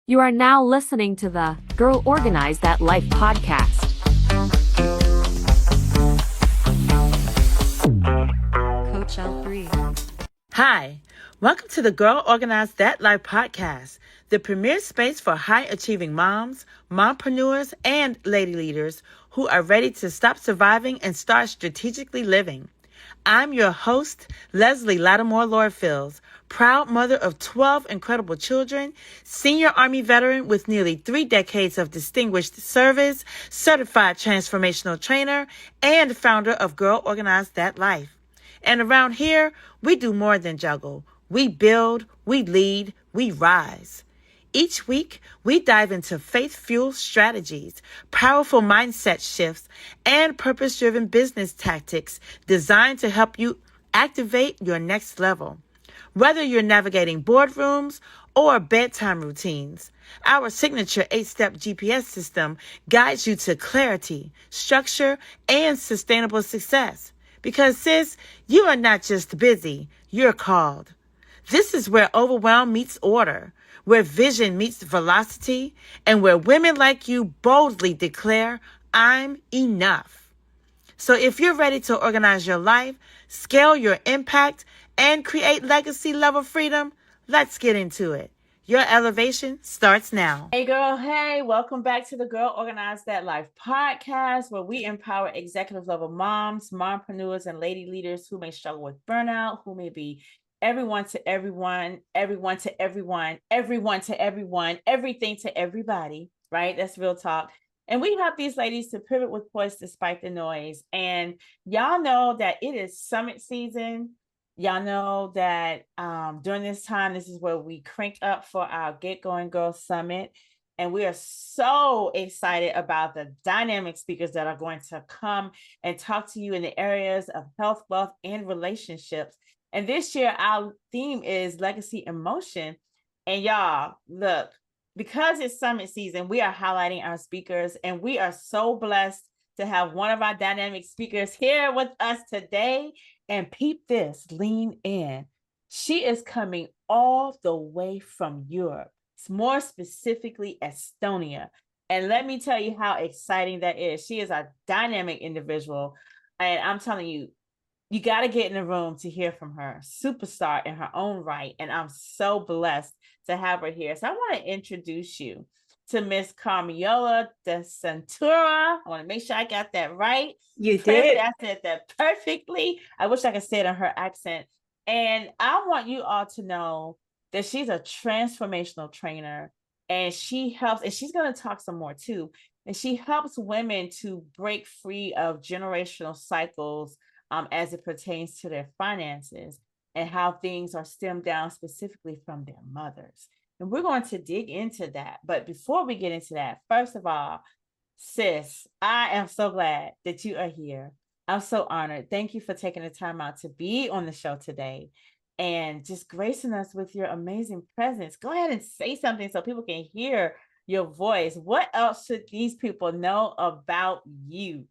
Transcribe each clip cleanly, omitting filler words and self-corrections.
You are now listening to the Girl Organize That Life podcast. Coach L3. Hi, welcome to the Girl Organize That Life podcast, the premier space for high-achieving moms, mompreneurs, and lady leaders who are ready to stop surviving and start strategically living. I'm your host, Leslie Latimore-Lorfils, proud mother of 12 incredible children, senior Army veteran with nearly 3 decades of distinguished service, certified transformational trainer, and founder of Girl Organize That Life. And around here, we do more than juggle. We build, we lead, we rise. Each week, we dive into faith-fueled strategies, powerful mindset shifts, and purpose-driven business tactics designed to help you activate your next level. Whether you're navigating boardrooms or bedtime routines, our signature 8-step GPS system guides you to clarity, structure, and sustainable success. Because, sis, you are not just busy, you're called. This is where overwhelm meets order, where vision meets velocity, and where women like you boldly declare, I'm enough. So if you're ready to organize your life, scale your impact, and create legacy-level freedom, let's get into it. Your elevation starts now. Hey, girl. Hey, welcome back to the Girl Organize That Life podcast, where we empower executive-level moms, mompreneurs, and lady leaders who may struggle with burnout, who may be everyone to everyone, everyone to everyone, everyone to everyone, everything to everybody, right? That's real talk. And we help these ladies to pivot with poise despite the noise. And y'all know that it is summit season. Y'all know that during this time, this is where we crank up for our Get Going Girl Summit. And we are so excited about the dynamic speakers that are going to come and talk to you in the areas of health, wealth, and relationships. And this year, our theme is legacy emotion. And y'all, look, because it's summit season, we are highlighting our speakers, and we are so blessed to have one of our dynamic speakers here with us today. And peep this, lean in. She is coming all the way from Europe, more specifically Estonia. And let me tell you how exciting that is. She is a dynamic individual. And I'm telling you, you got to get in the room to hear from her. Superstar in her own right. And I'm so blessed to have her here. So I want to introduce you to Miss Carmiola De Santura. I want to make sure I got that right. You did. I said that perfectly. I wish I could say it in her accent. And I want you all to know that she's a transformational trainer, and she helps, and she's going to talk some more too. And she helps women to break free of generational cycles as it pertains to their finances and how things are stemmed down specifically from their mothers. And we're going to dig into that. But before we get into that, first of all, sis, I am so glad that you are here. I'm so honored. Thank you for taking the time out to be on the show today and just gracing us with your amazing presence. Go ahead and say something so people can hear your voice. What else should these people know about you?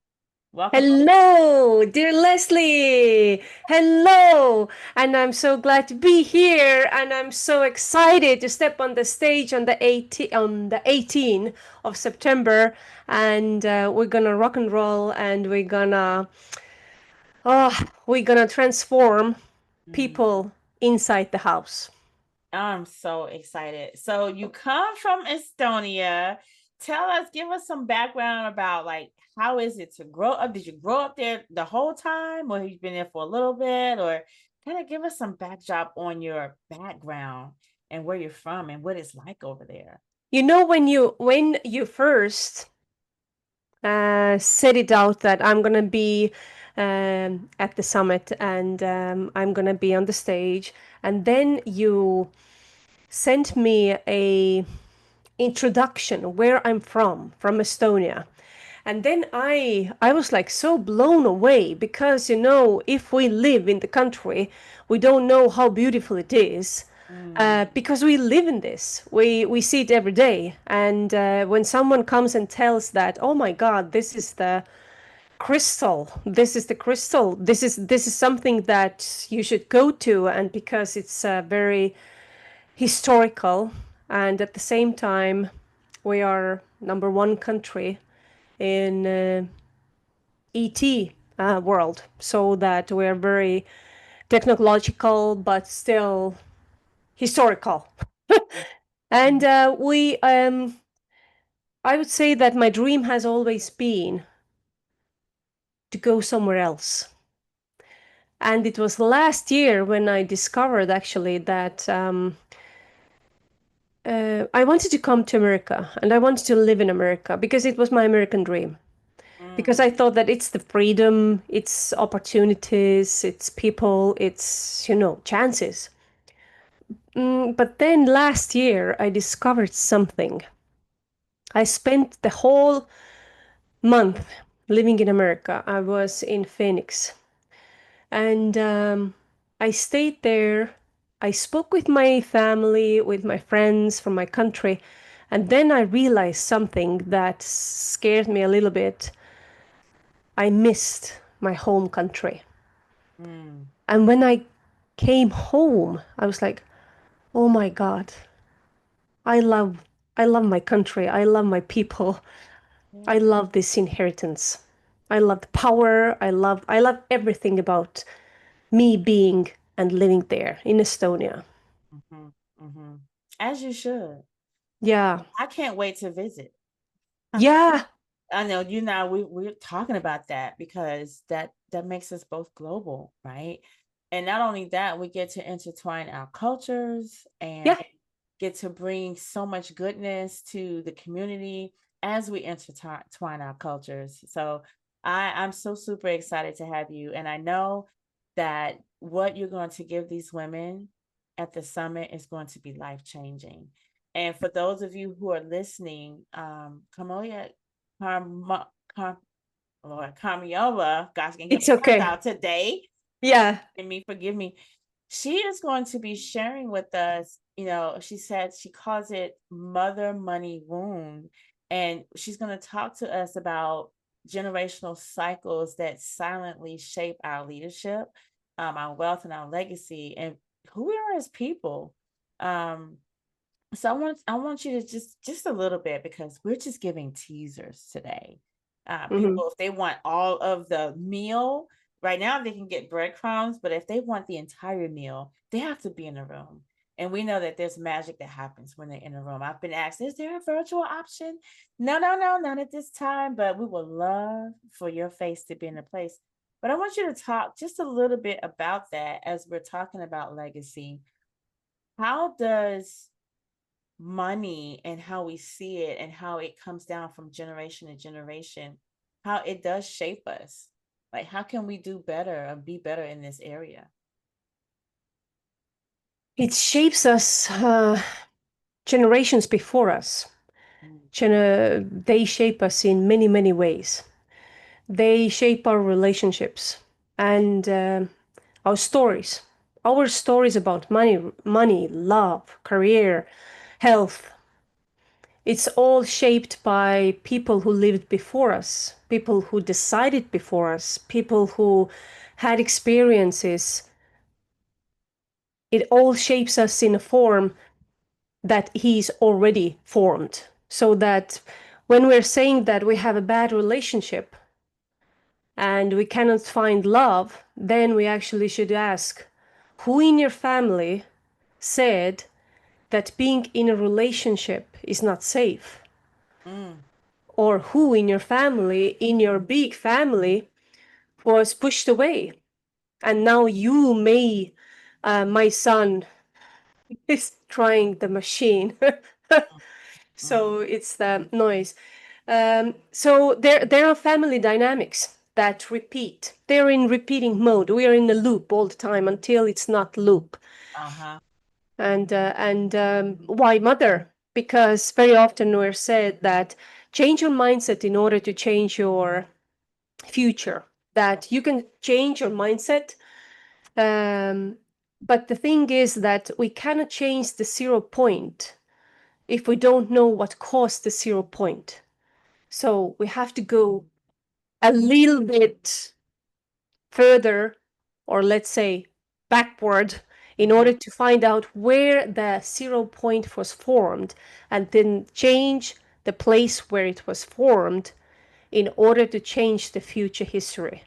Welcome. Hello, dear Leslie. Hello. And I'm so glad to be here. And I'm so excited to step on the stage on the 18th of September. And we're going to rock and roll, and we're going to transform people inside the house. I'm so excited. So you come from Estonia. Give us some background about, like, how is it to grow up? Did you grow up there the whole time, or have you been there for a little bit? Or kind of give us some backdrop on your background and where you're from and what it's like over there. You know, when you first said it out that I'm gonna be at the summit, and I'm gonna be on the stage, and then you sent me a introduction where I'm from Estonia. And then I was like so blown away, because, you know, if we live in the country, we don't know how beautiful it is. Because we live in this, we see it every day. And when someone comes and tells that, oh my God, this is the crystal, this is something that you should go to, and because it's very historical, And at the same time, we are number one country in ET world, so that we're very technological but still historical. And I would say that my dream has always been to go somewhere else. And it was last year when I discovered actually that I wanted to come to America and I wanted to live in America because it was my American dream. Because I thought that it's the freedom, it's opportunities, it's people, it's, chances. But then last year I discovered something. I spent the whole month living in America. I was in Phoenix. And I stayed there. I spoke with my family, with my friends from my country. And then I realized something that scared me a little bit. I missed my home country. Mm. And when I came home, I was like, oh my God, I love I love my country. I love my people. I Yeah. love this inheritance. I love the power. I love everything about me being and living there in Estonia. Hmm. Hmm. As you should. Yeah. I can't wait to visit. Yeah. I know you now we're talking about that because that makes us both global, right? And not only that, we get to intertwine our cultures and Yeah. get to bring so much goodness to the community as we intertwine our cultures. So I'm so super excited to have you. And I know that what you're going to give these women at the summit is going to be life changing. And for those of you who are listening, Camelia, Carm, Car, Lord, Carmiola, gosh, I can get It's my words okay. out today. Yeah. And me, forgive me. She is going to be sharing with us, she said she calls it mother money wound. And she's going to talk to us about generational cycles that silently shape our leadership, our wealth, and our legacy, and who we are as people. Um, so I want you to just a little bit because we're just giving teasers today. Hmm. People, if they want all of the meal right now, they can get breadcrumbs, but if they want the entire meal, they have to be in the room. And we know that there's magic that happens when they're in a room. I've been asked, is there a virtual option? No, no, no, not at this time, but we would love for your face to be in a place. But I want you to talk just a little bit about that as we're talking about legacy. How does money and how we see it and how it comes down from generation to generation, how it does shape us? Like, how can we do better and be better in this area? It shapes us, generations before us. Mm. They shape us in many, many ways. They shape our relationships and our stories. Our stories about money, love, career, health. It's all shaped by people who lived before us, people who decided before us, people who had experiences. It all shapes us in a form that he's already formed. So that when we're saying that we have a bad relationship and we cannot find love, then we actually should ask who in your family said that being in a relationship is not safe? Mm. Or who in your family, in your big family, was pushed away? And now you may, my son is trying the machine. Mm. So it's the noise. So there are family dynamics that repeat. They're in repeating mode. We are in a loop all the time until it's not loop. Uh-huh. And why mother? Because very often we're said that change your mindset in order to change your future. That you can change your mindset, um, but the thing is that we cannot change the 0 point if we don't know what caused the 0 point. So we have to go a little bit further, or let's say backward, in order to find out where the 0 point was formed and then change the place where it was formed in order to change the future history.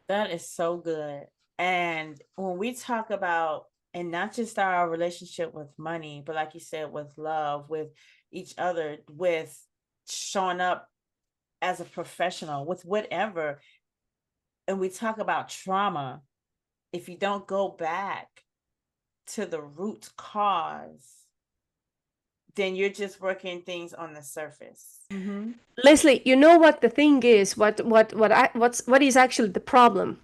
That is so good. And when we talk about, and not just our relationship with money, but like you said, with love, with each other, with showing up as a professional, with whatever, and we talk about trauma, if you don't go back to the root cause, then you're just working things on the surface. Mm-hmm. Leslie, you know what the thing is? What is actually the problem?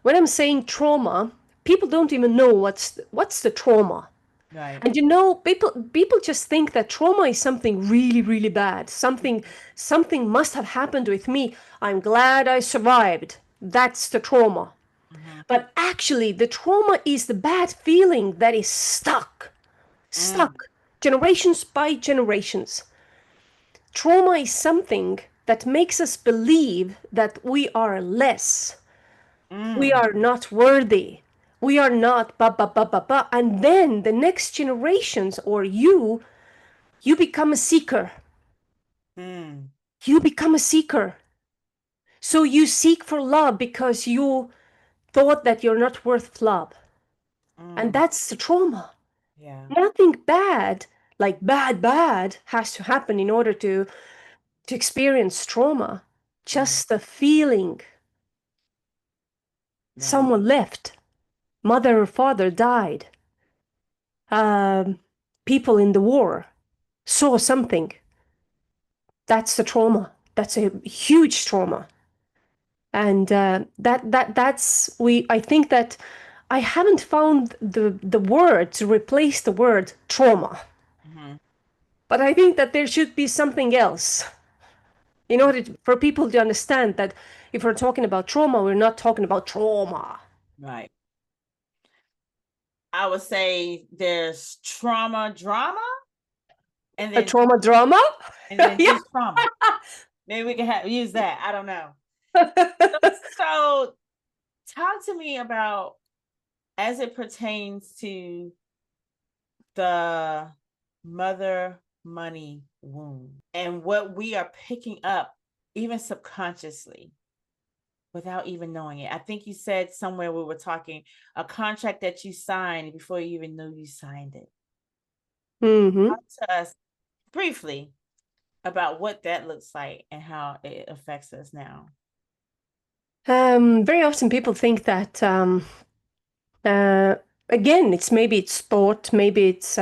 When I'm saying trauma, people don't even know what's the trauma. Right. And people just think that trauma is something really, really bad. Something must have happened with me. I'm glad I survived. That's the trauma. Mm-hmm. But actually, the trauma is the bad feeling that is stuck, generations by generations. Trauma is something that makes us believe that we are less. We are not worthy. We are not ba ba ba ba ba. And then the next generations or you become a seeker. You become a seeker. So you seek for love because you thought that you're not worth love. And that's the trauma. Yeah. Nothing bad, like bad, has to happen in order to experience trauma. Just the feeling. Right. Someone left. Mother or father died. People in the war saw something. That's the trauma. That's a huge trauma. And I think that I haven't found the word to replace the word trauma. But I think that there should be something else in order for people to understand that if we're talking about trauma, we're not talking about trauma. Right. I would say there's trauma drama, and A then trauma drama? and then Yeah. just trauma. Maybe we can use that. I don't know. So talk to me about, as it pertains to the mother money wound and what we are picking up, even subconsciously, without even knowing it. I think you said somewhere we were talking a contract that you signed before you even knew you signed it. Talk to us briefly about what that looks like and how it affects us now. Very often people think that again, maybe it's thought, maybe it's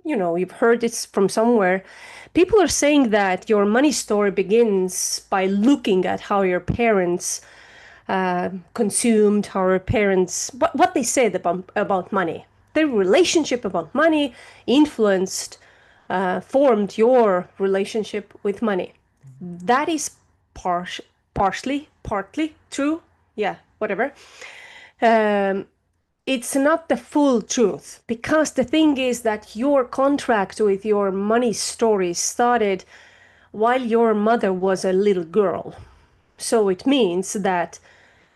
you've heard it from somewhere. People are saying that your money story begins by looking at how your parents consumed, how your parents what they said about money. Their relationship about money influenced, formed your relationship with money. That is partly true. Yeah, whatever. It's not the full truth, because the thing is that your contract with your money story started while your mother was a little girl. So it means that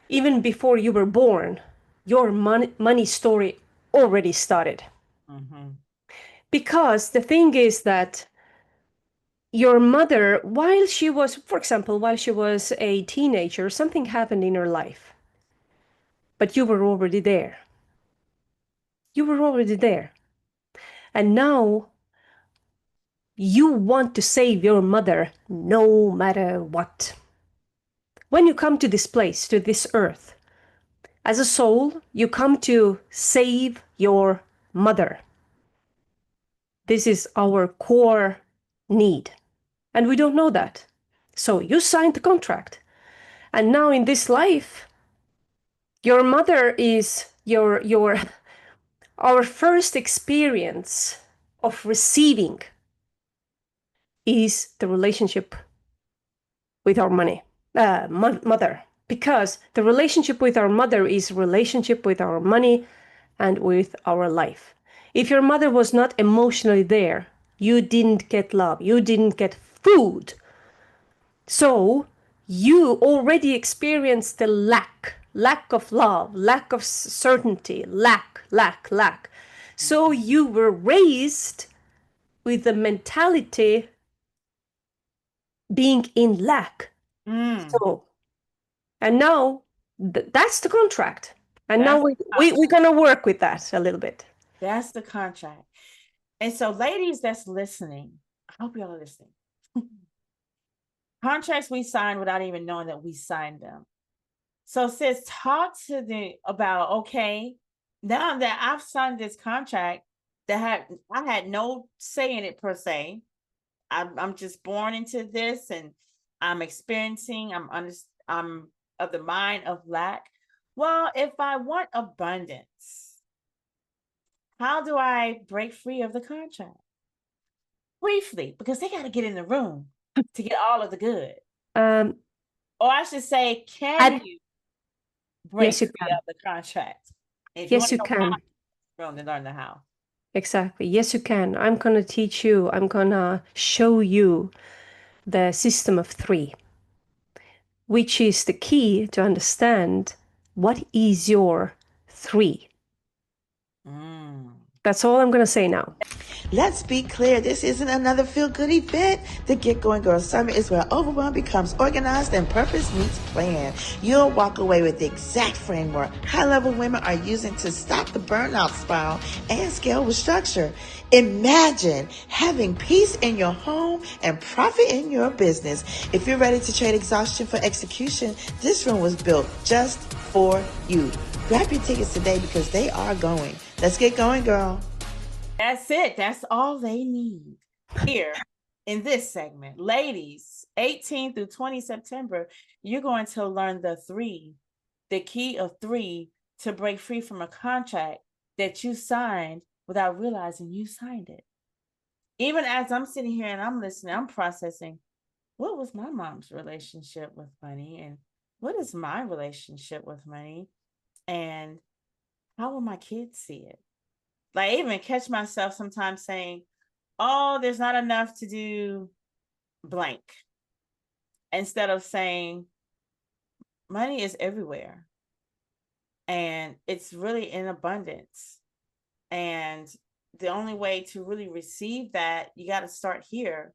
even before you were born, your money story already started. Because the thing is that your mother, for example, while she was a teenager, something happened in her life. But you were already there. You were already there. And now you want to save your mother no matter what. When you come to this place, to this earth, as a soul, you come to save your mother. This is our core need. And we don't know that. So you signed the contract. And now in this life, your mother is our first experience of receiving is the relationship with our mother, because the relationship with our mother is relationship with our money and with our life. If your mother was not emotionally there, you didn't get love, you didn't get food. So you already experienced the lack of love, lack of certainty, lack. lack. So you were raised with the mentality being in lack. Mm, So, and now that's the contract. And now that's the we're contract. going to work with that a little bit. That's the contract. And so, ladies that's listening, I hope y'all are listening. Contracts we sign without even knowing that we signed them. So, sis, talk to them about, okay, now that I've signed this contract I had no say in it per se. I'm just born into this, and I'm experiencing. I'm of the mind of lack. Well, if I want abundance, how do I break free of the contract? Briefly, because they got to get in the room to get all of the good. Um, Or I should say, can and you break yes, you free can. of the contract? If you want Yes, to you know how, can. room to learn the how. Exactly. Yes, you can. I'm going to teach you. I'm going to show you the system of three, which is the key to understand what is your three. That's all I'm going to say now. Let's be clear, this isn't another feel-good event. The Get Going Girl Summit is where overwhelm becomes organized and purpose meets plan. You'll walk away with the exact framework high-level women are using to stop the burnout spiral and scale with structure. Imagine having peace in your home and profit in your business. If you're ready to trade exhaustion for execution, this room was built just for you. Grab your tickets today because they are going. Let's get going, girl. That's it. That's all they need here in this segment. Ladies, 18 through 20 September, you're going to learn the key of three to break free from a contract that you signed without realizing you signed it. Even as I'm sitting here and I'm listening, I'm processing, what was my mom's relationship with money? And what is my relationship with money? And how will my kids see it? Like, I even catch myself sometimes saying, oh, there's not enough to do blank, instead of saying money is everywhere and it's really in abundance. And the only way to really receive that, you got to start here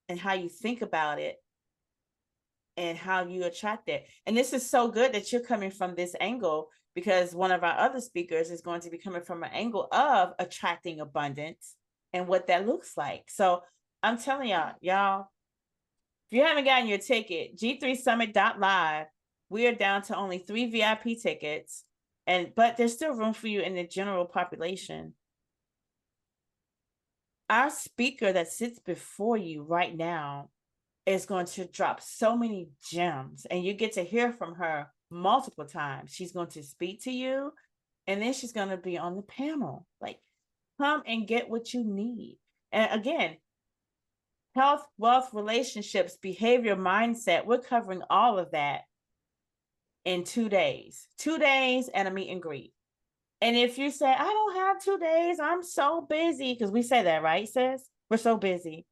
and how you think about it and how you attract it. And this is so good that you're coming from this angle, because one of our other speakers is going to be coming from an angle of attracting abundance and what that looks like. So I'm telling y'all, if you haven't gotten your ticket, G3summit.live, we are down to only 3 VIP tickets, but there's still room for you in the general population. Our speaker that sits before you right now is going to drop so many gems, and you get to hear from her multiple times. She's going to speak to you, and then she's going to be on the panel. Like, come and get what you need. And again, health, wealth, relationships, behavior, mindset, we're covering all of that in 2 days. 2 days and a meet and greet. And if you say, I don't have 2 days, I'm so busy, because we say that, right, sis? We're so busy.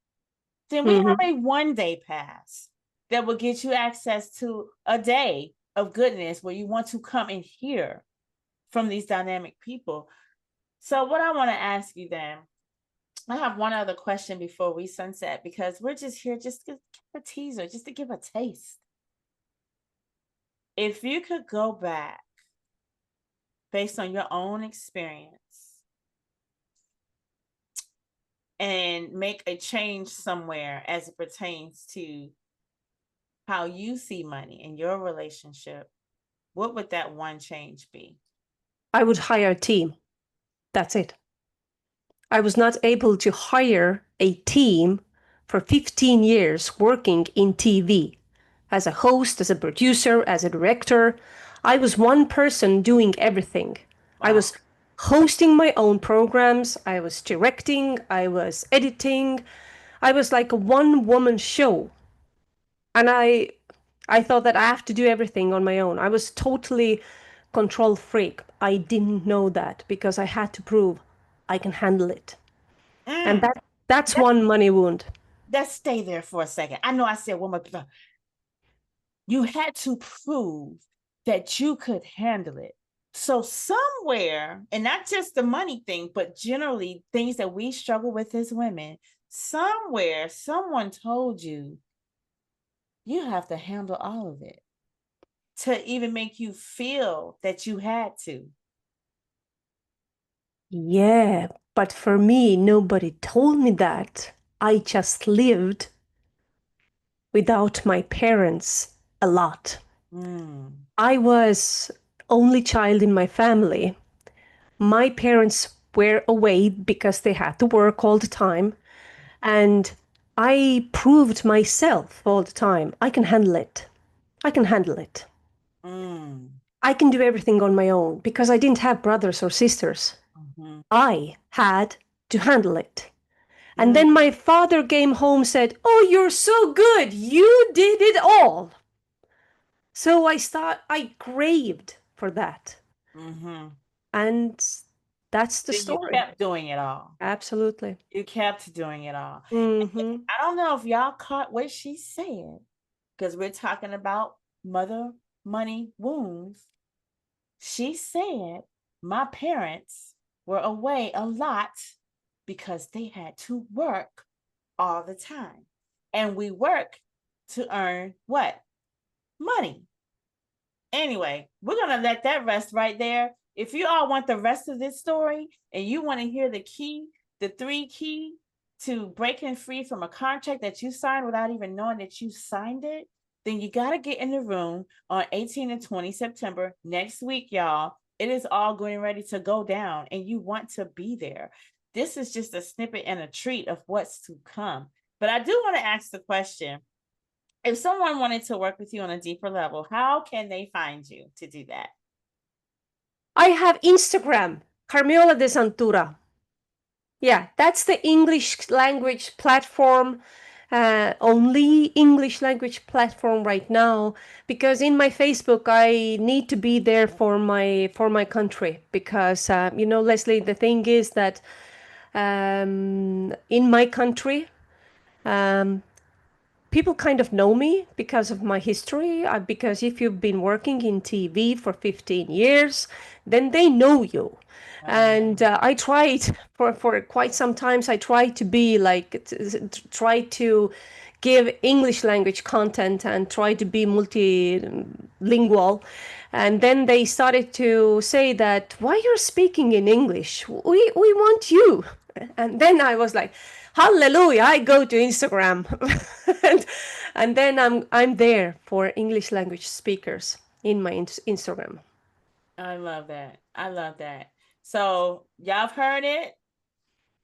Then we have a 1-day pass that will get you access to a day of goodness where you want to come and hear from these dynamic people. So what I want to ask you then, I have one other question before we sunset, because we're just here just to give a teaser, just to give a taste. If you could go back based on your own experience and make a change somewhere as it pertains to how you see money in your relationship, what would that one change be? I would hire a team. That's it. I was not able to hire a team for 15 years working in TV. As a host, as a producer, as a director, I was one person doing everything. I Wow. was hosting my own programs, I was directing, I was editing. I was like a one-woman show. And I thought that I have to do everything on my own. I was totally control freak. I didn't know that because I had to prove I can handle it. And that's one money wound. Let's stay there for a second. I know I said one more. You had to prove that you could handle it. So somewhere, and not just the money thing, but generally things that we struggle with as women, somewhere someone told you you have to handle all of it to even make you feel that you had to. Yeah, but for me, nobody told me that. I just lived without my parents a lot. I was only child in my family. My parents were away because they had to work all the time. And I proved myself all the time. I can handle it. I can handle it. I can do everything on my own because I didn't have brothers or sisters. I had to handle it. And then my father came home, said, "Oh, you're so good. You did it all." So I craved for that. And that's the Then you story. kept doing it all. Absolutely. You kept doing it all. Mm-hmm. I don't know if y'all caught what she said, because we're talking about mother money wounds. She said my parents were away a lot because they had to work all the time. And we work to earn what? Money. Anyway, we're going to let that rest right there. If you all want the rest of this story and you want to hear the 3 key to breaking free from a contract that you signed without even knowing that you signed it, then you got to get in the room on 18 and 20 September next week, y'all. It is all going ready to go down and you want to be there. This is just a snippet and a treat of what's to come. But I do want to ask the question, if someone wanted to work with you on a deeper level, how can they find you to do that? I have Instagram, Carmiola De Santura. Yeah, that's the English language platform, only English language platform right now. Because in my Facebook, I need to be there for my country. Because Leslie, the thing is that in my country, people kind of know me because of my history. Because if you've been working in TV for 15 years, then they know you. And I tried for quite some times. I tried to be like, try to give English language content and try to be multilingual. And then they started to say that, why you're speaking in English? We want you. And then I was like, hallelujah, I go to Instagram. and then I'm there for English language speakers in my Instagram. I love that. I love that. So y'all have heard it.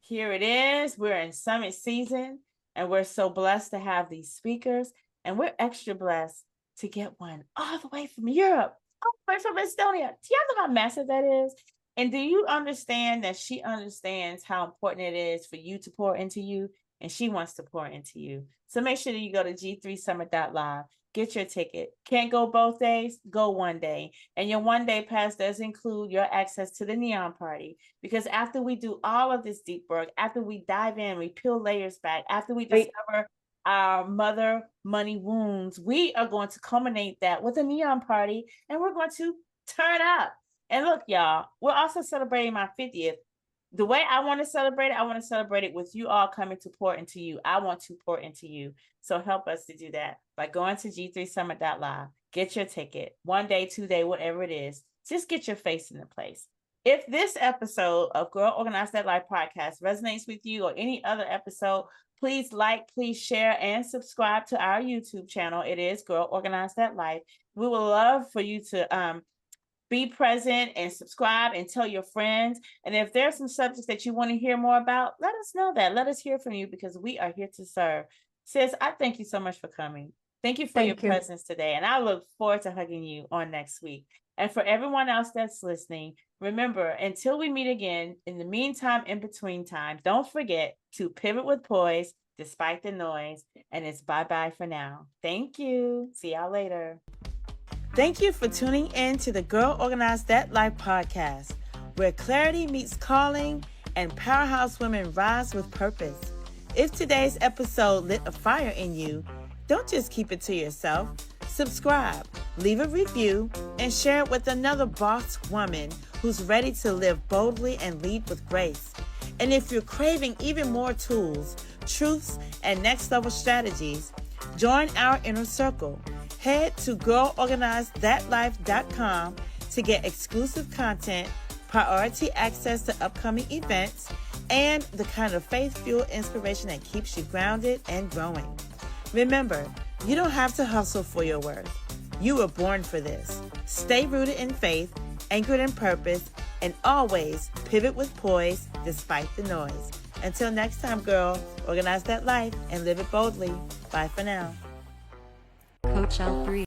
Here it is. We're in summit season and we're so blessed to have these speakers, and we're extra blessed to get one all the way from Europe, all the way from Estonia. Do you know how massive that is? And do you understand that she understands how important it is for you to pour into you, and she wants to pour into you? So make sure that you go to g3summit.live, get your ticket. Can't go both days? Go one day. And your one day pass does include your access to the neon party. Because after we do all of this deep work, after we dive in, we peel layers back, after we discover our mother money wounds, we are going to culminate that with a neon party, and we're going to turn up. And look, y'all, we're also celebrating my 50th. The way I want to celebrate it, I want to celebrate it with you all coming to pour into you. I want to pour into you. So help us to do that by going to g3summit.live. Get your ticket. 1 day, 2 day, whatever it is. Just get your face in the place. If this episode of Girl Organize That Life podcast resonates with you, or any other episode, please like, please share, and subscribe to our YouTube channel. It is Girl Organize That Life. We would love for you to be present and subscribe and tell your friends. And if there's some subjects that you want to hear more about, let us know that. Let us hear from you, because we are here to serve. Sis, I thank you so much for coming. Thank you for your presence today. And I look forward to hugging you on next week. And for everyone else that's listening, remember, until we meet again, in the meantime, in between time, don't forget to pivot with poise despite the noise. And it's bye-bye for now. Thank you. See y'all later. Thank you for tuning in to the Girl Organize That Life podcast, where clarity meets calling and powerhouse women rise with purpose. If today's episode lit a fire in you, don't just keep it to yourself. Subscribe, leave a review, and share it with another boss woman who's ready to live boldly and lead with grace. And if you're craving even more tools, truths, and next level strategies, join our inner circle. Head to girlorganizedthatlife.com to get exclusive content, priority access to upcoming events, and the kind of faith-fueled inspiration that keeps you grounded and growing. Remember, you don't have to hustle for your worth. You were born for this. Stay rooted in faith, anchored in purpose, and always pivot with poise despite the noise. Until next time, girl, organize that life and live it boldly. Bye for now. Coach L3.